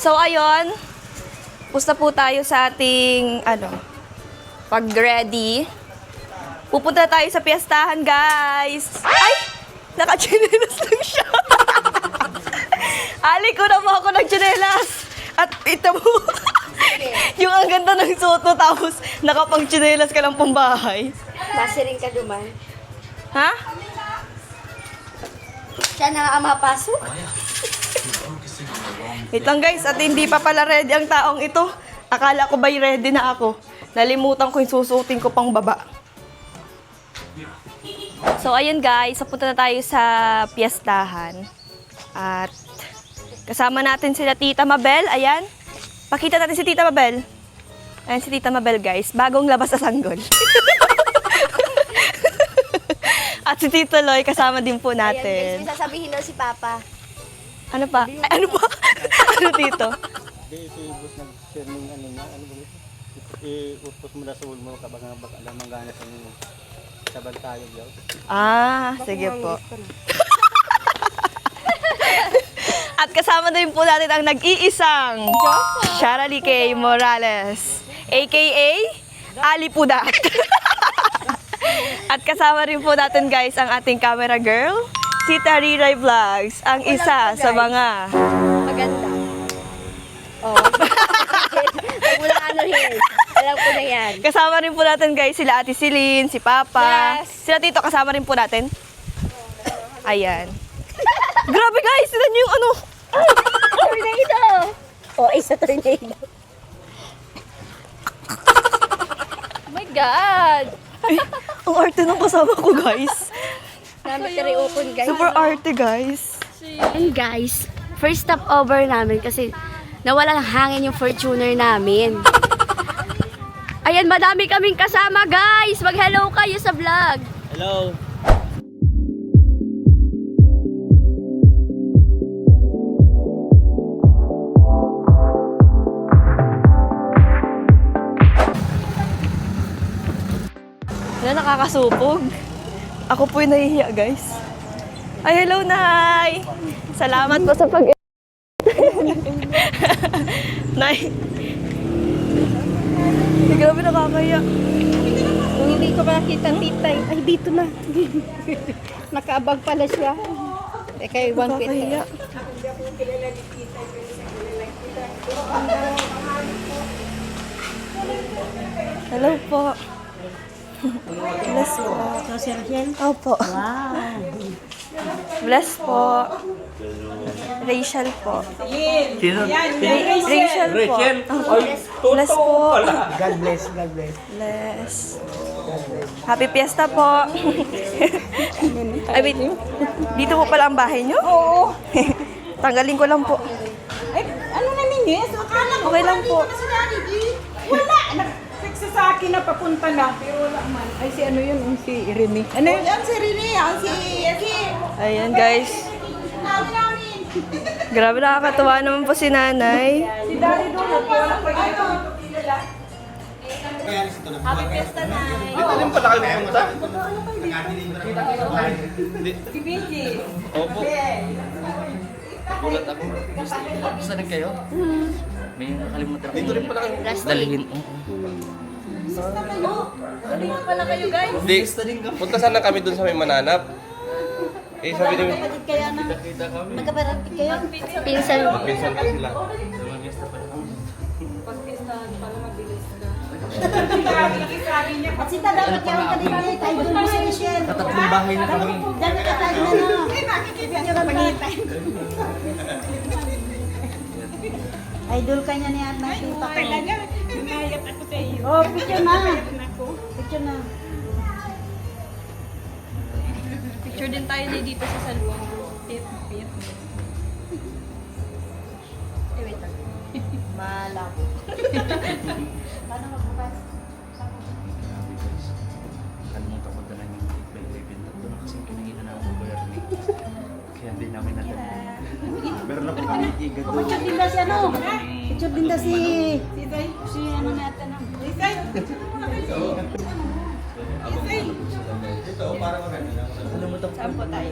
So, ayun. Pusta po tayo sa ating, pag-ready. Pupunta tayo sa piyestahan, guys. Ay! Naka-chinelas lang siya. Ali ko na mo ako ng chinelas. At ito mo. Yung ang ganda ng suot mo, tapos nakapang-chinelas ka lang pambahay. Basirin ka duman. Ha? Siya na ang mapasok. Wait lang guys, at hindi pa pala ready ang taong ito. Akala ko ba'y ready na ako? Nalimutan ko yung susuotin ko pang baba. So ayun guys, papunta na tayo sa piyestahan. At kasama natin sila Tita Mabel. Ayan. Pakita natin si Tita Mabel. Ayan si Tita Mabel guys. Bagong labas sa sanggol. At si Tito Loy kasama din po Ayan guys, natin. may sasabihin daw si Papa. Ano pa? Ay, ano pa? Ano Tito? Di ito yung bus nag-share ng ano nga, ano ba ito? I-upos mo na sa ulo mo kapag nga baka alam ang gana sa inyo. Sabal tayo, yaw. Ah, sige po. At kasama din po natin ang nag-iisang Sharalee K. Morales, a.k.a. Ali Pudak. At kasama rin po natin guys ang ating camera girl, si Tariray Vlogs, ang isa sa mga... Maganda. Oh. Huwag mo lang anuhin. Alam ko na yan. Kasama rin po natin guys sila Ate Celine, si Papa. Yes. Sila Tito, kasama rin po natin. Ayan. Grabe guys, sila niyo yung ano. Tornado! Oh, isa tornado. Oh my God! Ay, ang arte ng kasama ko guys. Namit guys. Super arte guys. And guys, first stop over namin kasi nawala ng hangin yung Fortuner namin. Ayan, madami kaming kasama guys. Mag-hello kayo sa vlog. Hello! Wala, nakakasupog. Ako po yung nahihiya, guys. Ay, hello, Nay! Salamat po sa pag- Nay! Ay, grabe, nakakaya. Hindi ko makita tita. Ay, dito na. Nakaabag pala siya. Eh, kay one pit. Nakakaya. Hello po. Bless po. Si Rachel? Opo. Wow. Bless po. Rachel po. Rachel po. Bless po. God bless, God bless. Bless. Happy Fiesta po. Ay, wait. Dito po pala ang bahay nyo? Oo. Tanggalin ko lang po. Ay, ano na Minis? Akala ko Okay lang po. dito na si Daddy G. Wala. Nag-text sa akin na papunta na. Pero wala man. Ay, si ano yun? Si Rene. Ano yun? Yan si Rene. Yan si... Ayan guys. namin. Grabe, nakakatuwa naman po si nanay. Si Daddy doon. Wala ko dito. Dito din pala kayo pumunta? Si Benji. Opo. Gulat ako. Gusto rin kayo? May nakalimutan ako. Dito rin pala kayo. Dalhin. Hindi, punta sana kami dun sa may mananap. Eh, sabi namin, Kaya na. kita kami. Magkaparapit kayo. Pinsan. Magpinsan pa sila. At si Tada, dapat yung kanina tayo doon mo si Michelle. Tatlong bahay na kami. Dami ka tayo na na. Ay, makikita niyo lang pangitay. Idol ka niya ni Anna. Ay, talaga. Mayat ako sa iyo. Oh, picture na. Picture na. Picture din tayo dito sa salon. Malabo. Paano magbukas? Kalimutan ko na yung baby. Doon na kasi kinahina na ako bayar ni. Kaya hindi namin natin. Meron na po kami iga doon. Picture din daw si ano? Picture din daw si ano natin. Kalimutan ko. Saan po tayo?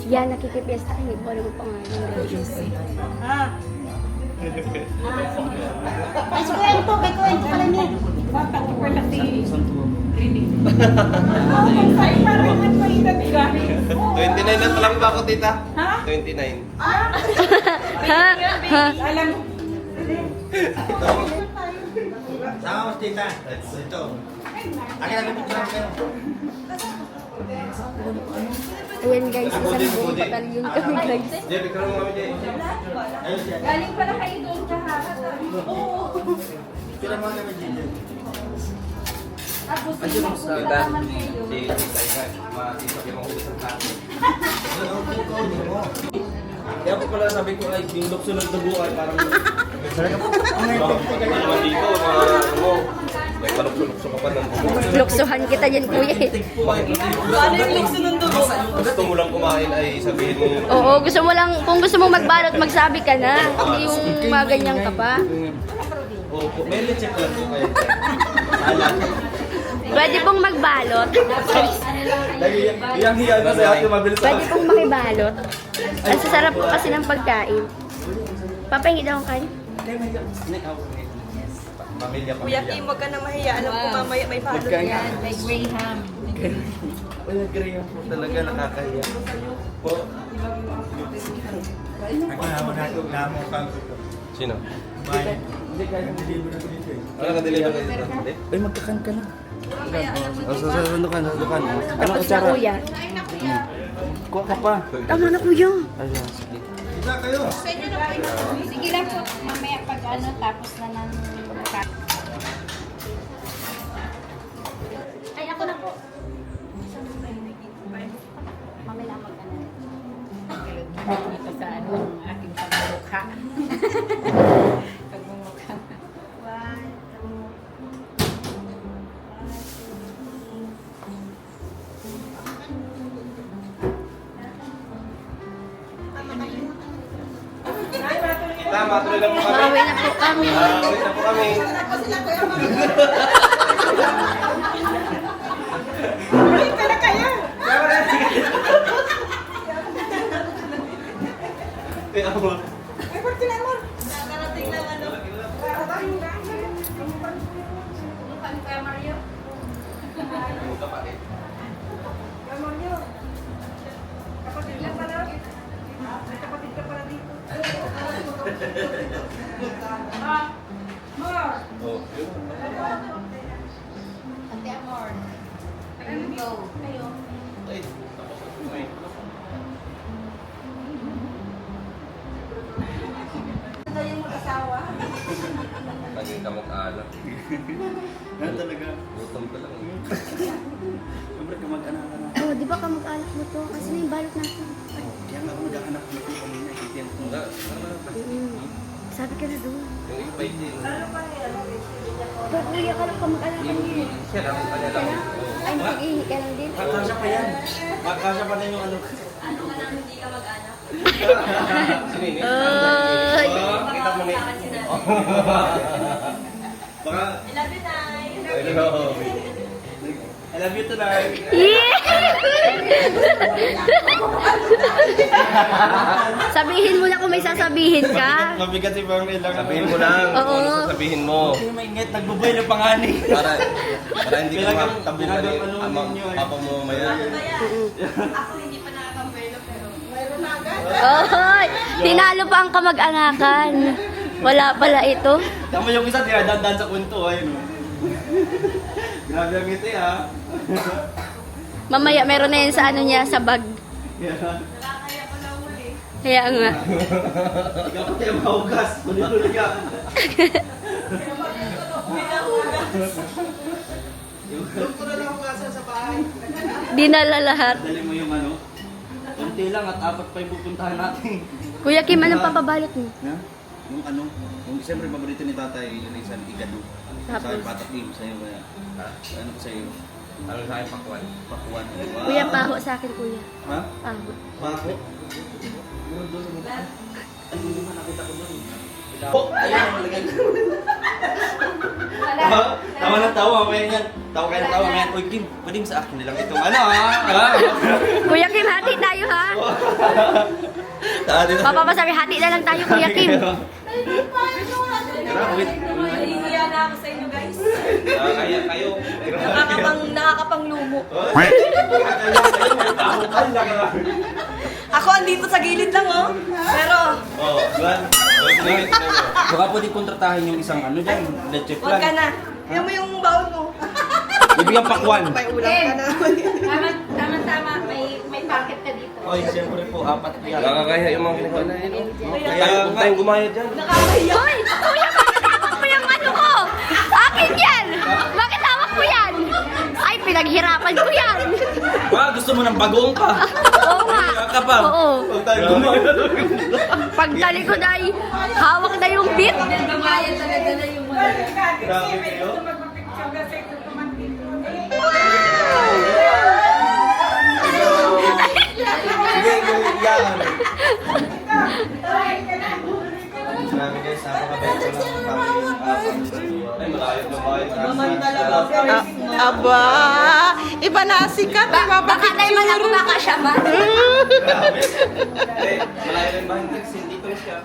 Yan, nakikipiesta. Hindi ko alam ang pangalan. Ay, si Kuya ito, kay Kuya ito pala niya. Bata ko pala si Rini. Ay, parang ano yung edad ka? 29 na lang ba ako, tita? Ha? 29. Ha? Ha? Alam mo. Sama mo, tita. Ito. Akin na pipicture kayo. Ayan guys, isang buong batalyon kami guys. Jay, picture mo kami, Jay. Galing pala kayo doon sa Picture mo kami, Gigi. Tapos Tita, si Tita, matitapin mo ko sa plato. Kaya po pala sabi ko ay yung lukso ng dugo ay parang naman dito, ano, may palukso-lukso ka pa ng dugo. Luksuhan kita dyan kuya eh. Paano yung lukso ng dugo? Gusto mo lang kumain ay sabihin mo. Oo, gusto mo lang, kung gusto mo magbalot, magsabi ka na. Hindi yung maganyan ka pa. Opo, may check lang po kayo. Pwede pong magbalot. Iyang hiya na sa akin, mabilis Pwede pong makibalot. Ang sasarap po kasi ng pagkain. Papahingi daw ang kain. Pamilya, Kuya Kim, huwag ka na mahiya. Alam ko mamaya may balot yan. May Graham. Kuya Graham po talaga nakakahiya. Po. Sino? Hindi kaya mag-deliver na dito eh. Wala ka deliver ka dito? Hindi? Ay, magkakan ka na. Sundukan. Tapos na kuya. Kuha ka pa. Tama na kuya. Ayun, sige. Sige lang po, mamaya pag ano, tapos na ng... Ay, ako na po. Mamaya mag Dito sa ano, aking pagmumukha. Pagmumukha. Kita, matuloy lang po kami. Pauwi na po kami. Ulit na po kami. Ulit ka na kaya! Kaya mo. Ay, ba't sila mo? Nakarating lang ano. Kapatid lang pala. May kapatid ka pala dito. Oh, yun. Ate Amor. Go. Ay, tapos na kumain. Ito yung mag-asawa. Naging kamag-anak. Ano talaga? Gutom ka lang. Siyempre, kamag-anak ka na. Oh, di ba kamag-anak mo to? Kasi na yung balot natin. Kaya nga kamag-anak mo ito kanina. Kitiyan ko. Wala. Sabi ka na doon. Yung iba hindi. Pero kuya ka lang kamag-anak ka niya. Siya lang, kanya lang. Ay, mag-ihi ka lang din. Kasya pa yan. Kasya pa din yung ano. Sinini. Ay. Kita mo ni. Baka, I love you, Nay. Hello. I love you tonight. Sabihin mo na kung may sasabihin ka. Mabigat si Bang Ray lang. Sabihin mo lang kung ano Oo. sasabihin mo. Hindi maingit, nagbubuhay ng pangani. Para hindi ka matabukan ni Ano amang ninyo eh. papa mo mamaya. Ako hindi pa nakakambelo pero mayroon na agad. Oy, tinalo pa ang kamag-anakan. Wala pala ito. Tama yung isa, tinadandan sa kwento. Ayun o. Grabe ang ngiti ha. Mamaya meron na yan sa ano niya, sa bag. Yeah. Kaya nga. Ikaw pati ang mahugas. Huli-huli ka. Yung ko na lang hugasan sa bahay. Dinala lahat. Dali mo yung ano. Kunti lang at apat pa yung pupuntahan natin. Kuya Kim, anong papabalot mo? Ha? Yung ano, yung siyempre paborito ni tatay, yung isang igado. Sa Tapos? patatim sa'yo kaya. Ano ko sa'yo? Ano sa akin, pakuan. Pakuan. Wow. Kuya, paho sa akin, kuya. Ha? Paho. Pako? Ay, hindi mo nakita ko doon. Oh, ayun ang malagyan. Tawa ng tawa, mamaya yan. Tawa kayo ng tawa, mamaya. Uy, Kim, pwede mo sa akin nilang itong ano ha? Kuya Kim, hati tayo ha. Papapasabi, hati na lang tayo, Kuya Kim. Nahihiya na ako sa inyo, guys. Kaya kayo. Nakakapang lumo. Ako andito sa gilid lang, oh. Pero, Oo, Juan. Baka pwede kontratahin yung isang ano dyan, leche huwag ka plan. na. Yan mo yung baon mo. Bibigyan pakwan. May ulam ka na. Tama, may packet ka dito. Oy, siyempre po, 4 yan. Nakakaya yung mga ginagawa na yun. Huwag tayong gumaya dyan. Nakakahiya. Hoy! Kuya, bakit hawak mo yung ano ko? Akin yan! Bakit hawak mo yan? Ay, pinaghirapan ko yan! Gusto mo ng bagoong pa? Oo nga. Ka pa? Oo. Huwag tayong gumaya. Pagdali ko na hawak na yung bit. Gumayan talaga na yung mga. Grabe kayo. Sige, yan. Grabe guys, napakabait ko lang ang family. Ay, malayo na bahay. Aba, iba na sikat. Baka tayo man ako makasya ba? Grabe. Eh, malayo na yung bahay. Texin, dito na siya.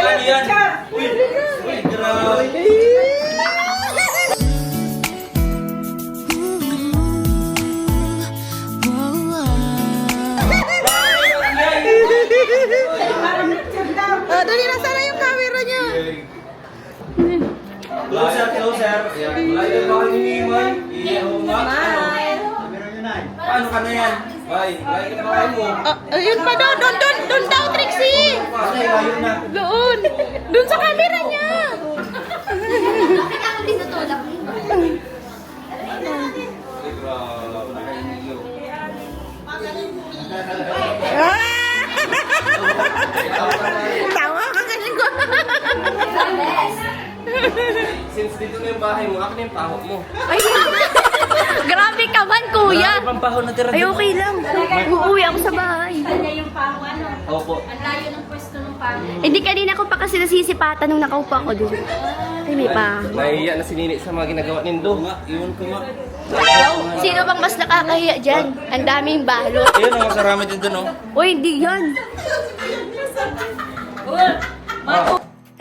Grabe yan. Uy, grabe. Dali na sana yung camera niya. Closer, closer. Ayan, malayo na bahay ni Imay. Iyaw nga. Paano ka na yan? Bye. Malayo na bahay mo. Ayun pa doon daw, Trixie. Paano, layo na. Doon sa camera niya. Bakit ako tinutulak? Ay, grabe. Nakaiyo. Tawa ka kasi ko. Since dito na yung bahay mo, akin na yung pahok mo. Ay, grabe ka man, kuya. Ibang paho na tira Ay, okay lang. Uuwi ako sa bahay. Opo. Hindi, kanina ko pa kasi nasisipatan nung nakaupo ako dun. Ay, may pa. Nahihiya na si Nini sa mga ginagawa nindo. Iwan ko nga. Sino bang mas nakakahiya dyan? Ang daming balot. Ayun, ang masarami din dun, oh. Uy, hindi yan.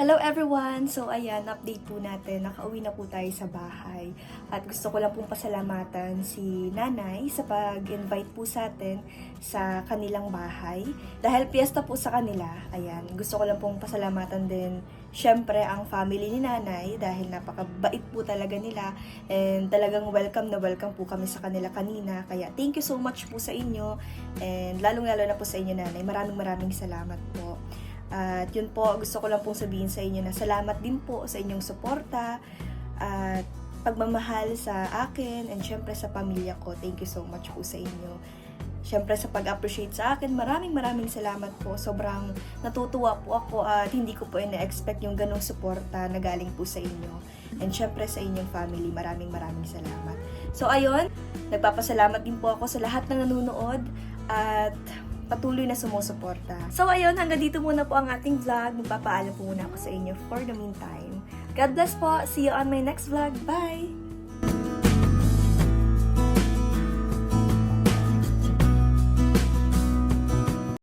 Hello everyone! So ayan, update po natin. Nakauwi na po tayo sa bahay. At gusto ko lang pong pasalamatan si Nanay sa pag-invite po sa atin sa kanilang bahay. Dahil piyesta po sa kanila, ayan, gusto ko lang pong pasalamatan din syempre ang family ni Nanay dahil napakabait po talaga nila and talagang welcome na welcome po kami sa kanila kanina. Kaya thank you so much po sa inyo and lalong-lalo na po sa inyo, Nanay. Maraming salamat po. At yun po, gusto ko lang pong sabihin sa inyo na salamat din po sa inyong suporta at pagmamahal sa akin and syempre sa pamilya ko. Thank you so much po sa inyo. Syempre sa pag-appreciate sa akin, maraming salamat po. Sobrang natutuwa po ako at hindi ko po ina-expect yung ganong suporta na galing po sa inyo. And syempre sa inyong family, maraming salamat. So ayun, nagpapasalamat din po ako sa lahat ng nanonood at patuloy na sumusuporta. So ayun, hanggang dito muna po ang ating vlog. Magpapaalam po muna ako sa inyo for the meantime. God bless po. See you on my next vlog. Bye!